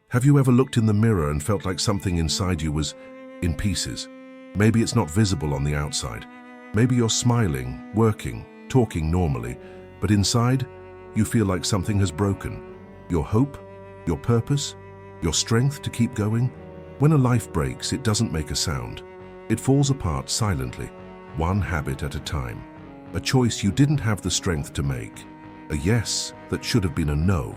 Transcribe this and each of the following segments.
Have you ever looked in the mirror and felt like something inside you was in pieces? Maybe it's not visible on the outside. Maybe you're smiling, working, talking normally, but inside, you feel like something has broken. Your hope, your purpose, your strength to keep going. When a life breaks, it doesn't make a sound. It falls apart silently, one habit at a time. A choice you didn't have the strength to make. A yes that should have been a no.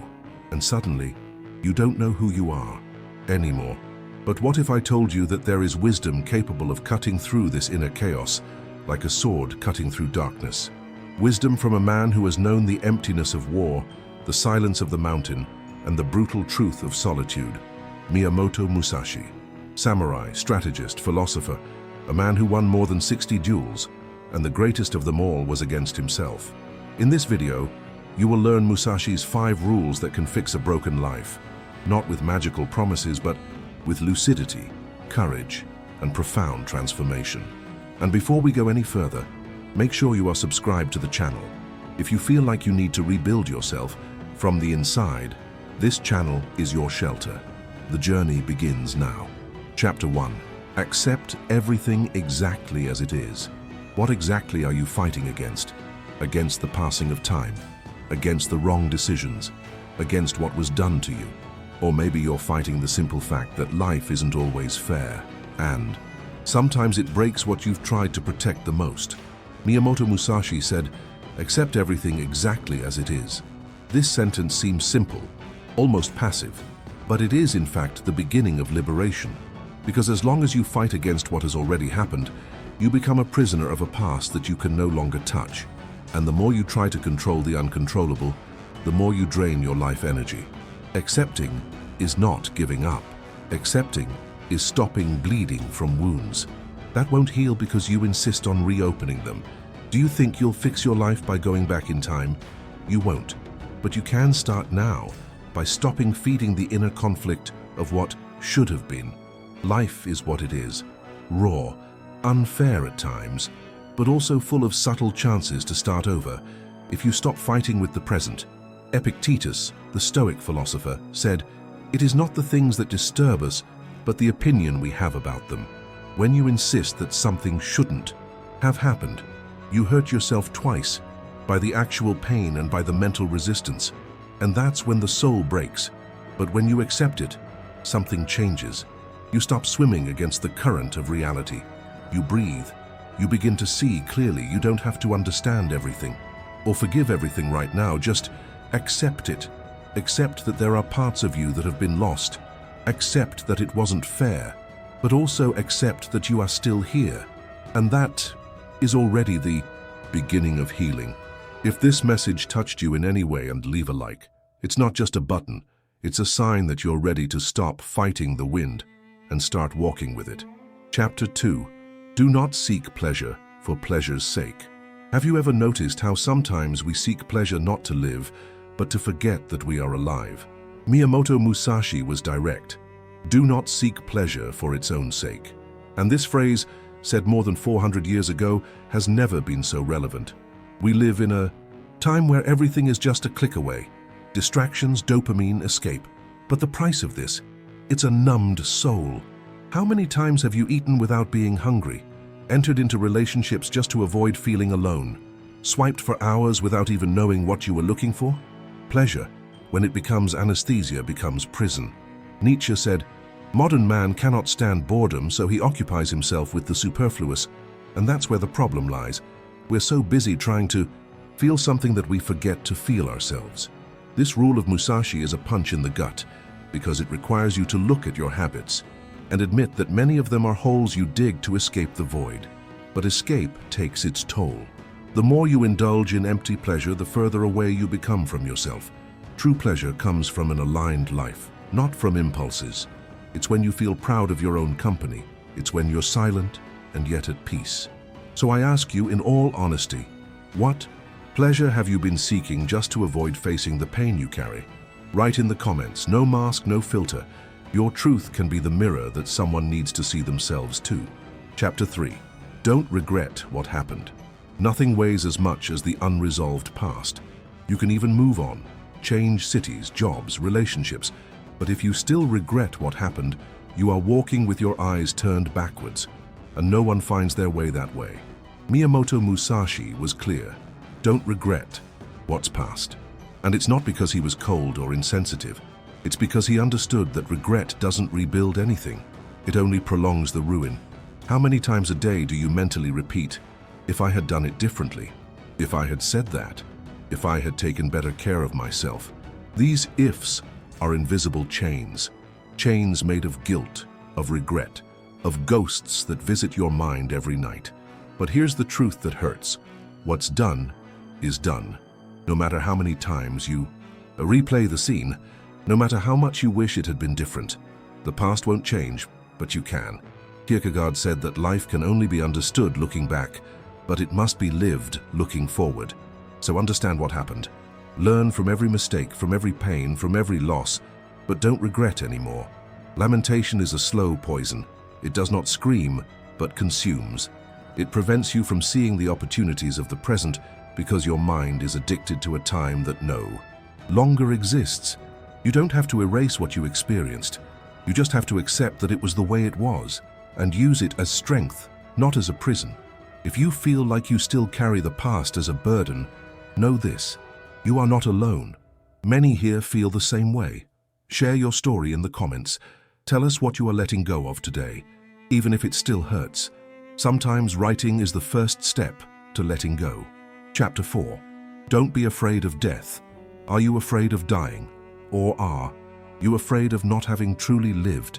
And suddenly, you don't know who you are anymore. But what if I told you that there is wisdom capable of cutting through this inner chaos, like a sword cutting through darkness? Wisdom from a man who has known the emptiness of war, the silence of the mountain, and the brutal truth of solitude. Miyamoto Musashi. Samurai, strategist, philosopher, a man who won more than 60 duels, and the greatest of them all was against himself. In this video, you will learn Musashi's 5 rules that can fix a broken life, not with magical promises, but with lucidity, courage, and profound transformation. And before we go any further, make sure you are subscribed to the channel. If you feel like you need to rebuild yourself from the inside, this channel is your shelter. The journey begins now. Chapter 1. Accept everything exactly as it is. What exactly are you fighting against? Against the passing of time? Against the wrong decisions? Against what was done to you? Or maybe you're fighting the simple fact that life isn't always fair, and sometimes it breaks what you've tried to protect the most. Miyamoto Musashi said, "Accept everything exactly as it is." This sentence seems simple, almost passive, but it is in fact the beginning of liberation. Because as long as you fight against what has already happened, you become a prisoner of a past that you can no longer touch. And the more you try to control the uncontrollable, the more you drain your life energy. Accepting is not giving up. Accepting is stopping bleeding from wounds. That won't heal because you insist on reopening them. Do you think you'll fix your life by going back in time? You won't. But you can start now by stopping feeding the inner conflict of what should have been. Life is what it is, raw, unfair at times, but also full of subtle chances to start over if you stop fighting with the present. Epictetus, the Stoic philosopher, said, "It is not the things that disturb us, but the opinion we have about them." When you insist that something shouldn't have happened, you hurt yourself twice, by the actual pain and by the mental resistance. And that's when the soul breaks. But when you accept it, something changes. You stop swimming against the current of reality. You breathe. You begin to see clearly. You don't have to understand everything or forgive everything right now. Just accept it. Accept that there are parts of you that have been lost. Accept that it wasn't fair, but also accept that you are still here. And that is already the beginning of healing. If this message touched you in any way, and leave a like. It's not just a button. It's a sign that you're ready to stop fighting the wind and start walking with it. Chapter 2. Do not seek pleasure for pleasure's sake. Have you ever noticed how sometimes we seek pleasure not to live, but to forget that we are alive? Miyamoto Musashi was direct. Do not seek pleasure for its own sake. And this phrase, said more than 400 years ago, has never been so relevant. We live in a time where everything is just a click away. Distractions, dopamine, escape. But the price of this, it's a numbed soul. How many times have you eaten without being hungry? Entered into relationships just to avoid feeling alone? Swiped for hours without even knowing what you were looking for? Pleasure, when it becomes anesthesia, becomes prison. Nietzsche said, "Modern man cannot stand boredom, so he occupies himself with the superfluous." And that's where the problem lies. We're so busy trying to feel something that we forget to feel ourselves. This rule of Musashi is a punch in the gut because it requires you to look at your habits and admit that many of them are holes you dig to escape the void. But escape takes its toll. The more you indulge in empty pleasure, the further away you become from yourself. True pleasure comes from an aligned life, not from impulses. It's when you feel proud of your own company. It's when you're silent and yet at peace. So I ask you in all honesty, what pleasure have you been seeking just to avoid facing the pain you carry? Write in the comments, no mask, no filter. Your truth can be the mirror that someone needs to see themselves too. Chapter 3. Don't regret what happened. Nothing weighs as much as the unresolved past. You can even move on, change cities, jobs, relationships, But if you still regret what happened, you are walking with your eyes turned backwards, and no one finds their way that way. Miyamoto Musashi was clear. Don't regret what's past. And it's not because he was cold or insensitive. It's because he understood that regret doesn't rebuild anything. It only prolongs the ruin. How many times a day do you mentally repeat, if I had done it differently, if I had said that, if I had taken better care of myself? These ifs are invisible chains, chains made of guilt, of regret, of ghosts that visit your mind every night. But here's the truth that hurts. What's done is done. No matter how many times you replay the scene, no matter how much you wish it had been different, the past won't change, but you can. Kierkegaard said that life can only be understood looking back, but it must be lived looking forward. So understand what happened. Learn from every mistake, from every pain, from every loss, but don't regret anymore. Lamentation is a slow poison. It does not scream, but consumes. It prevents you from seeing the opportunities of the present because your mind is addicted to a time that no longer exists. You don't have to erase what you experienced. You just have to accept that it was the way it was and use it as strength, not as a prison. If you feel like you still carry the past as a burden, know this: you are not alone. Many here feel the same way. Share your story in the comments. Tell us what you are letting go of today, even if it still hurts. Sometimes writing is the first step to letting go. Chapter 4. Don't be afraid of death. Are you afraid of dying? Or are you afraid of not having truly lived?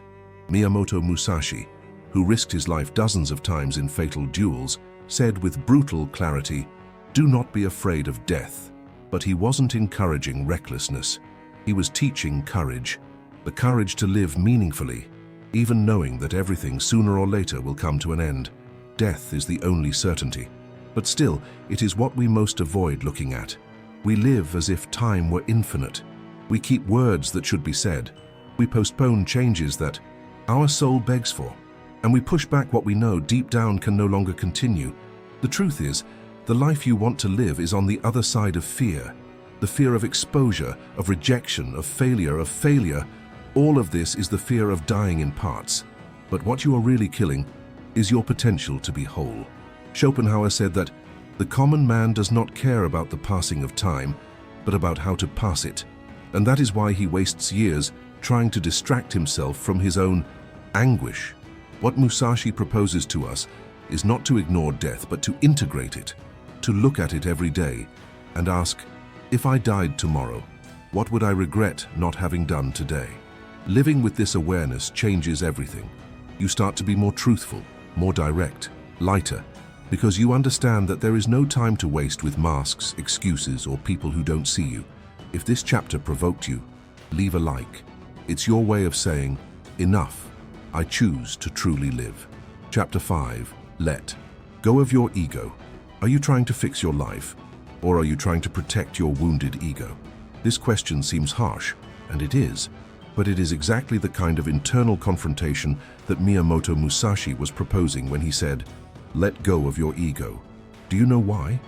Miyamoto Musashi, who risked his life dozens of times in fatal duels, said with brutal clarity, "Do not be afraid of death." But he wasn't encouraging recklessness. He was teaching courage, the courage to live meaningfully, even knowing that everything sooner or later will come to an end. Death is the only certainty. But still, it is what we most avoid looking at. We live as if time were infinite. We keep words that should be said. We postpone changes that our soul begs for. And we push back what we know deep down can no longer continue. The truth is, the life you want to live is on the other side of fear. The fear of exposure, of rejection, of failure. All of this is the fear of dying in parts. But what you are really killing is your potential to be whole. Schopenhauer said that the common man does not care about the passing of time, but about how to pass it. And that is why he wastes years trying to distract himself from his own anguish. What Musashi proposes to us is not to ignore death, but to integrate it, to look at it every day and ask, if I died tomorrow, what would I regret not having done today? Living with this awareness changes everything. You start to be more truthful, more direct, lighter, because you understand that there is no time to waste with masks, excuses, or people who don't see you. If this chapter provoked you, leave a like. It's your way of saying, enough. I choose to truly live. Chapter 5. Let go of your ego. Are you trying to fix your life, or are you trying to protect your wounded ego? This question seems harsh, and it is, but it is exactly the kind of internal confrontation that Miyamoto Musashi was proposing when he said, let go of your ego. Do you know why?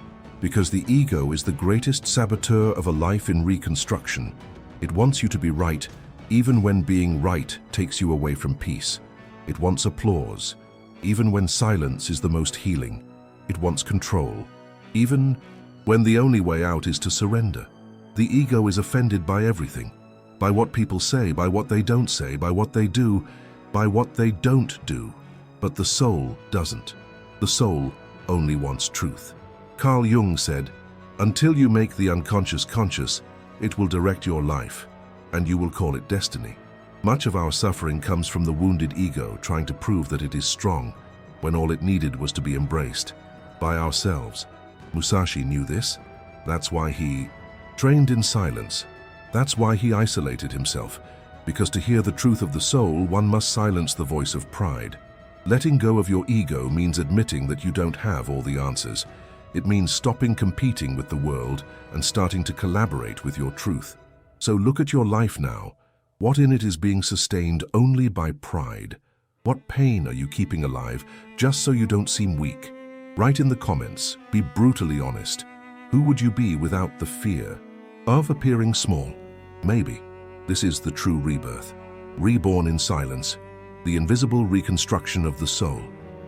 Because the ego is the greatest saboteur of a life in reconstruction. It wants you to be right, even when being right takes you away from peace. It wants applause, even when silence is the most healing. It wants control, even when the only way out is to surrender. The ego is offended by everything, by what people say, by what they don't say, by what they do, by what they don't do. But the soul doesn't. The soul only wants truth. Carl Jung said, until you make the unconscious conscious, it will direct your life, and you will call it destiny. Much of our suffering comes from the wounded ego trying to prove that it is strong, when all it needed was to be embraced by ourselves. Musashi knew this. That's why he trained in silence. That's why he isolated himself, because to hear the truth of the soul, one must silence the voice of pride. Letting go of your ego means admitting that you don't have all the answers. It means stopping competing with the world and starting to collaborate with your truth. So look at your life now. What in it is being sustained only by pride? What pain are you keeping alive just so you don't seem weak? Write in the comments, be brutally honest. Who would you be without the fear of appearing small? Maybe. This is the true rebirth. Reborn in silence, the invisible reconstruction of the soul.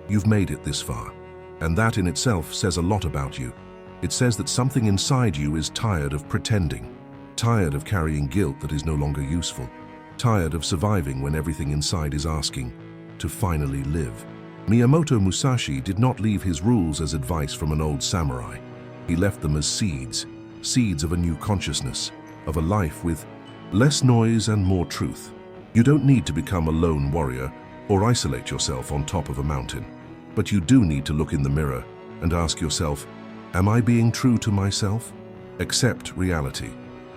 You've made it this far, and that in itself says a lot about you. It says that something inside you is tired of pretending, tired of carrying guilt that is no longer useful, tired of surviving when everything inside is asking to finally live. Miyamoto Musashi did not leave his rules as advice from an old samurai. He left them as seeds, seeds of a new consciousness, of a life with less noise and more truth. You don't need to become a lone warrior or isolate yourself on top of a mountain, but you do need to look in the mirror and ask yourself, am I being true to myself? Accept reality.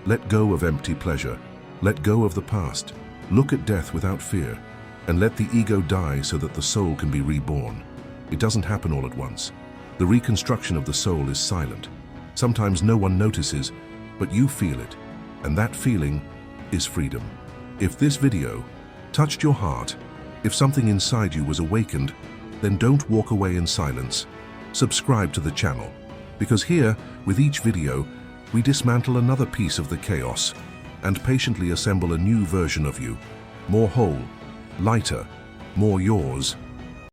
Let go of empty pleasure. Let go of the past. Look at death without fear, and let the ego die so that the soul can be reborn. It doesn't happen all at once. The reconstruction of the soul is silent. Sometimes no one notices, but you feel it, and that feeling is freedom. If this video touched your heart, if something inside you was awakened, then don't walk away in silence. Subscribe to the channel, because here, with each video, we dismantle another piece of the chaos and patiently assemble a new version of you, more whole, lighter, more yours.